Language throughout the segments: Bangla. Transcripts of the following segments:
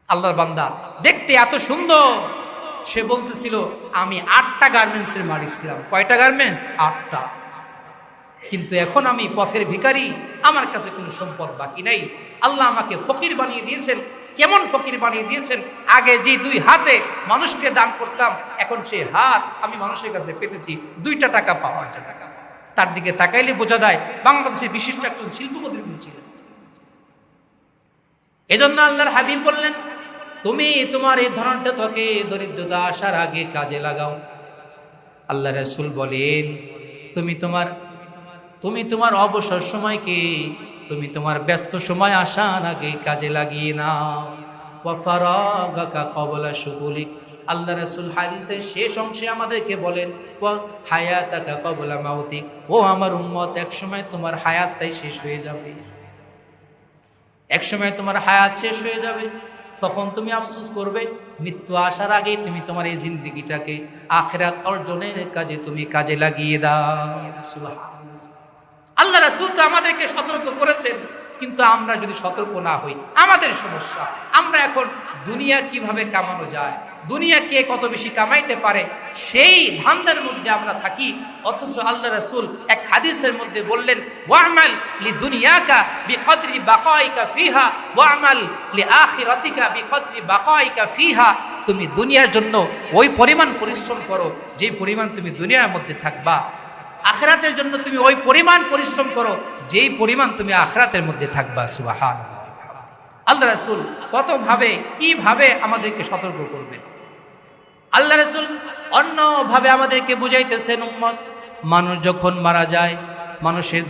আল্লাহর বান্দা দেখতে এত সুন্দর, সে বলতেছিল আমি 8টা গার্মেন্টসের মালিক ছিলাম। কয়টা গার্মেন্টস? 8টা। কিন্তু এখন আমি পথের ভিখারি, আমার কাছে কোনো সম্পদ বাকি নাই। আল্লাহ আমাকে ফকির বানিয়ে দিয়েছেন। কেমন ফকির বানিয়ে দিয়েছেন? আগে যে 2 হাতে মানুষকে দান করতাম, এখন সেই হাত আমি মানুষের কাছে পেতেছি 2টা টাকা পাওয়ার জন্য। তার দিকে তাকাইলে বোঝা যায় বাংলাদেশের বিশিষ্ট একজন শিল্পপতি ছিলেন। এজন্য আল্লাহর হাবিব বললেন, তুমি তোমার এই ধনটা থেকে দরিদ্রতা আসার আগে কাজে লাগাও। আল্লাহ রাসূল বলেন, তুমি তোমার অবসর সময়কে, তুমি তোমার ব্যস্ত সময় আসার আগে কাজে লাগিয়ে নাও। ওয়া ফারাগাকা ক্বাবলা শুগুলিক। আল্লাহ রাসূল হাদিসের শেষ অংশে আমাদেরকে বলেন, ওয়া হায়াতাকা ক্বাবলা মাউতিক। ও আমার উম্মত, এক সময় তোমার হায়াতটাই শেষ হয়ে যাবে। এক সময় তোমার হায়াত শেষ হয়ে যাবে, তখন তুমি আফসোস করবে। মৃত্যু আসার আগে তুমি তোমার এই জিন্দেগিটাকে আখিরাত অর্জনের কাজে তুমি কাজে লাগিয়ে দাও। সুবহানাল্লাহ। আল্লাহ রাসূল তো আমাদেরকে সতর্ক করেছেন, কিন্তু আমরা যদি সতর্ক না হই আমাদের সমস্যা। আমরা এখন দুনিয়া কিভাবে কামানো যায়, দুনিয়া কে কত বেশি কামাইতে পারে, সেই ধান্দার মধ্যে আমরা থাকি। অথচ আল্লাহ রাসূল এক হাদিসের মধ্যে বললেন, ওয়া'মাল লিদুনিয়াকা বিকদরি বাকাইকা ফিহা ওয়া'মাল লিআখিরাতিকা বিকদরি বাকাইকা ফিহা। তুমি দুনিয়ার জন্য ওই পরিমাণ পরিশ্রম করো যে পরিমাণ তুমি দুনিয়ার মধ্যে থাকবা। আখিরাতের জন্য তুমি ওই পরিমাণ পরিশ্রম করো যেই পরিমাণ তুমি আখিরাতের মধ্যে থাকবা। সুবহানাল্লাহ। আল্লাহ রাসূল কতভাবে কিভাবে আমাদেরকে সতর্ক করবেন। আল্লাহ রাসূল অন্যভাবে আমাদেরকে বুঝাইতেছেন, উম্মত, মানুষ যখন মারা যায়, মানুষের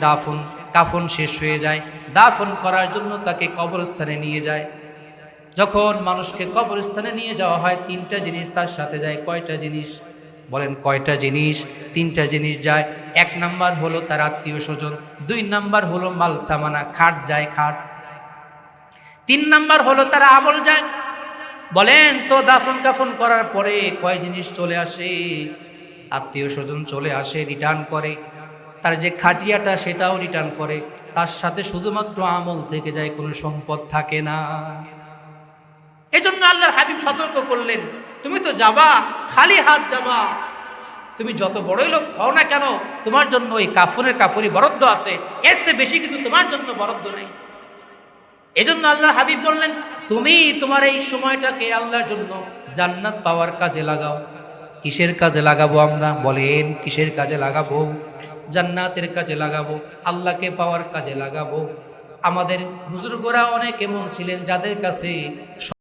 কাফন শেষ হয়ে যায়, দাফন করার জন্য তাকে কবরস্থানে নিয়ে যায়। যখন মানুষকে কবরস্থানে নিয়ে যাওয়া হয়, 3টা জিনিস তার সাথে যায়। কয়টা জিনিস বলেন? কয়টা জিনিস? 3টা জিনিস যায়। 1 নাম্বার হলো তার আত্মীয় স্বজন, 2 নাম্বার হলো মাল সামানা, খাট যায়, খাট। 3 নাম্বার হলো তার আমল যায়। বলেন তো, দাফন কাফন করার পরে কয় জিনিস চলে আসে? আত্মীয় স্বজন চলে আসে, রিটার্ন করে। তার যে খাটিয়াটা সেটাও রিটার্ন করে। তার সাথে শুধুমাত্র আমল থেকে যায়, কোনো সম্পদ থাকে না। এজন্য আল্লাহর হাবিব সতর্ক করলেন, তুমি তো যাবা, খালি হাত যাবা। তুমি যত বড়ই লোক হও না কেন, তোমার জন্য ওই কাফনের কাপড়ই বরাদ্দ আছে, এর চেয়ে বেশি কিছু তোমার জন্য বরাদ্দ নেই। এজন্য আল্লাহর হাবিব বললেন, তুমি তোমার এই সময়টাকে আল্লাহর জন্য জান্নাত পাওয়ার কাজে লাগাও। কিসের কাজে লাগাবো আমরা? বলেন, কিসের কাজে লাগাবো? জান্নাতের কাজে লাগাবো, আল্লাহকে পাওয়ার কাজে লাগাবো। আমাদের বুজুর্গরা অনেক এমন ছিলেন যাদের কাছে